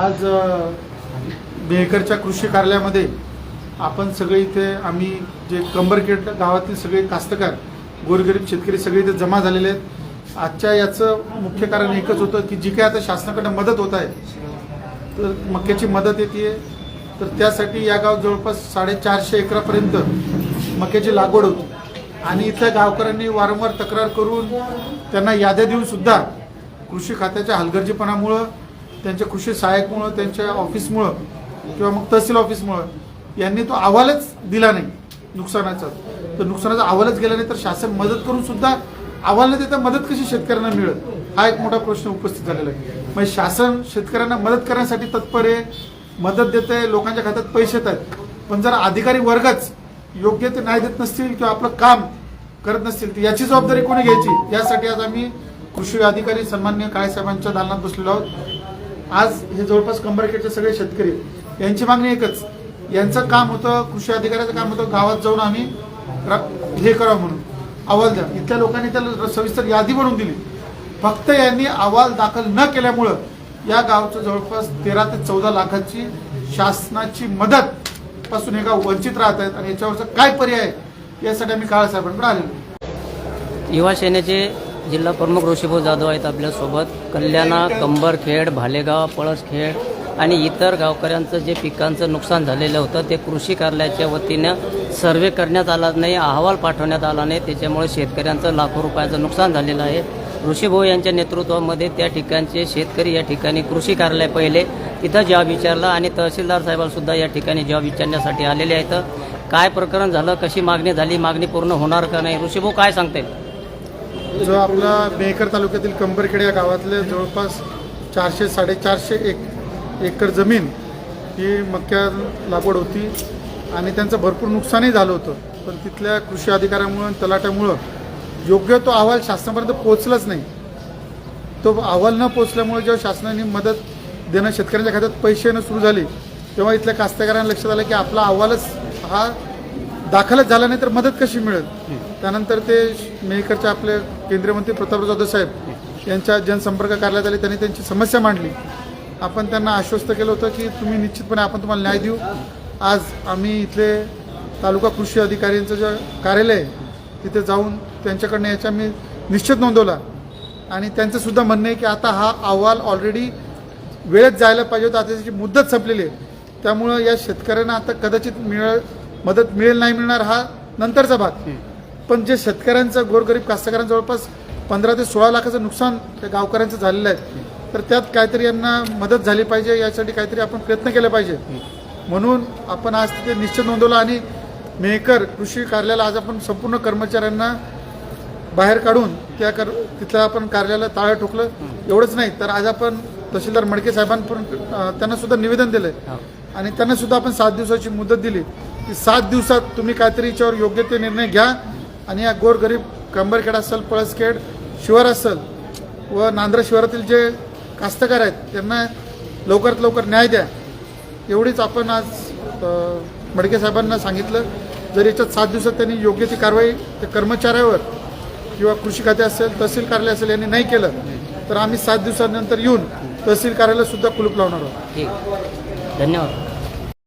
आज मेहकरच्या कृषी कार्यालयामध्ये आपण सगळे इथे आम्ही जे कंबरखेड गावातील सगळे कास्तकार गोरगरीब शेतकरी सगळे इथे जमा झालेले आहेत। आजच्या याचं मुख्य कारण एकच होतं की जी काही आता शासनाकडे मदत होत आहे, तर मक्याची मदत येते, तर त्यासाठी या गावात जवळपास 450 एकरापर्यंत मक्याची लागवड होती आणि इथल्या गावकऱ्यांनी वारंवार तक्रार करून त्यांना याद्या देऊन सुद्धा कृषी खात्याच्या हलगर्जीपणामुळं, त्यांच्या कृषी सहाय्यकमुळं, त्यांच्या ऑफिसमुळं किंवा मग तहसील ऑफिसमुळं यांनी तो अहवालच दिला नाही नुकसानाचा। तर नुकसानाचा अहवालच गेला नाही तर शासन मदत करून सुद्धा अहवाल न देता मदत कशी शेतकऱ्यांना मिळत, हा एक मोठा प्रश्न उपस्थित झालेला आहे। म्हणजे शासन शेतकऱ्यांना मदत करण्यासाठी तत्पर आहे, मदत देत आहे, लोकांच्या खात्यात पैसे येत आहेत, पण जर अधिकारी वर्गच योग्य ते नाही देत नसतील किंवा आपलं काम करत नसतील तर याची जबाबदारी कोणी घ्यायची, यासाठी आज आम्ही कृषी अधिकारी सन्माननीय काळेसाहेबांच्या दालनात बसलेलो आहोत। आज हे जवळपास कंबरखेडचे सगळे शेतकरी, यांची मागणी एकच, यांचं काम होतं, कृषी अधिकाऱ्याचं काम होतं गावात जाऊन आम्ही हे करावं म्हणून अहवाल द्या। इथल्या लोकांनी त्याला सविस्तर यादी बनवून दिली, फक्त यांनी अहवाल दाखल न केल्यामुळं या गावचं जवळपास 13 ते 14 लाखाची शासनाची मदत पासून हे गाव वंचित राहत आहेत आणि याच्यावरचा काय पर्याय आहे यासाठी आम्ही काळेसाहेबांकडे आलेलो। युवा सेनेचे जिल्हा प्रमुख ऋषीभाऊ जाधव आहेत आपल्यासोबत। कल्याणा, कंबरखेड, भालेगाव, पळसखेड आणि इतर गावकऱ्यांचं जे पिकांचं नुकसान झालेलं होतं ते कृषी कार्यालयाच्या वतीनं सर्वे करण्यात आला नाही, अहवाल पाठवण्यात आला नाही, त्याच्यामुळे शेतकऱ्यांचं लाखो रुपयाचं नुकसान झालेलं आहे। ऋषीभाऊ यांच्या नेतृत्वामध्ये त्या ठिकाणचे शेतकरी या ठिकाणी कृषी कार्यालय पहिले तिथं जॉब विचारला आणि तहसीलदार साहेबांसुद्धा या ठिकाणी जॉब विचारण्यासाठी आलेले आहेत। काय प्रकरण झालं, कशी मागणी झाली, मागणी पूर्ण होणार का नाही, ऋषीभाऊ काय सांगते? जो आपला मेहकर तालुक्यातील कंबरखेड या गावातले जवळपास 400-450 एकर जमीन ही मक्या लागवड होती आणि त्यांचं भरपूर नुकसानही झालं होतं, पण तिथल्या कृषी अधिकाऱ्यामुळं तलाट्यामुळं योग्य तो अहवाल शासनापर्यंत पोहोचलाच नाही। तो अहवाल न पोहोचल्यामुळे जेव्हा शासनाने मदत देणं, शेतकऱ्यांच्या खात्यात पैसे येणं सुरू झाली, तेव्हा इथल्या कास्तकारांना लक्षात आलं की आपला अहवालच हा दाखलच झाला नाही तर मदत कशी मिळेल। त्यानंतर ते मेहकरचे आपले केंद्रीय मंत्री प्रतापराव जाधव साहेब यांच्या जनसंपर्क कार्यालयात आले, त्यांनी त्यांची समस्या मांडली। आपण त्यांना आश्वस्त केलं होतं की तुम्ही निश्चितपणे आपण तुम्हाला न्याय देऊ। आज आम्ही इथले तालुका कृषी अधिकाऱ्यांचं जे कार्यालय आहे तिथे जाऊन त्यांच्याकडनं याचा मी निश्चित नोंदवला आणि त्यांचं सुद्धा म्हणणं आहे की आता हा अहवाल ऑलरेडी वेळेत जायला पाहिजे होता, आता त्याची मुदत संपलेली आहे, त्यामुळं या शेतकऱ्यांना आता कदाचित मदत मिळेल नाही मिळणार हा नंतरचा भाग, पण जे शेतकऱ्यांचं गोरगरीब कास्तकारांचं जवळपास 15 ते 16 लाखाचं नुकसान त्या गावकऱ्यांचं झालेलं आहे, तर त्यात काहीतरी यांना मदत झाली पाहिजे, यासाठी काहीतरी आपण प्रयत्न केले पाहिजे। म्हणून आपण आज तिथे निश्चित नोंदवला आणि मेहकर कृषी कार्यालयाला आज आपण संपूर्ण कर्मचाऱ्यांना बाहेर काढून तिथलं आपण कार्यालयाला ताळं ठोकलं। एवढंच नाही तर आज आपण तहसीलदार मडके साहेबांपर्यंत त्यांना सुद्धा निवेदन दिलंय आणि त्यांना सुद्धा आपण 7 दिवसाची मुदत दिली की 7 दिवसात तुम्ही काहीतरी याच्यावर योग्य ते निर्णय घ्या आणि या गोरगरीब कंबरखेड असेल, पळसखेड शिवार असेल व नांद्रा शिवारातील जे कास्तकार आहेत त्यांना लवकरात लवकर न्याय द्या, एवढीच आपण आज मडके साहेबांना सांगितलं। जर याच्यात 7 दिवसात त्यांनी योग्य ती कारवाई त्या कर्मचाऱ्यावर किंवा कृषी खाते असेल, तहसील कार्यालय असेल यांनी नाही केलं तर आम्ही 7 दिवसानंतर येऊन तहसील कार्यालय सुद्धा कुलूप लावणार आहोत। ठीक, धन्यवाद।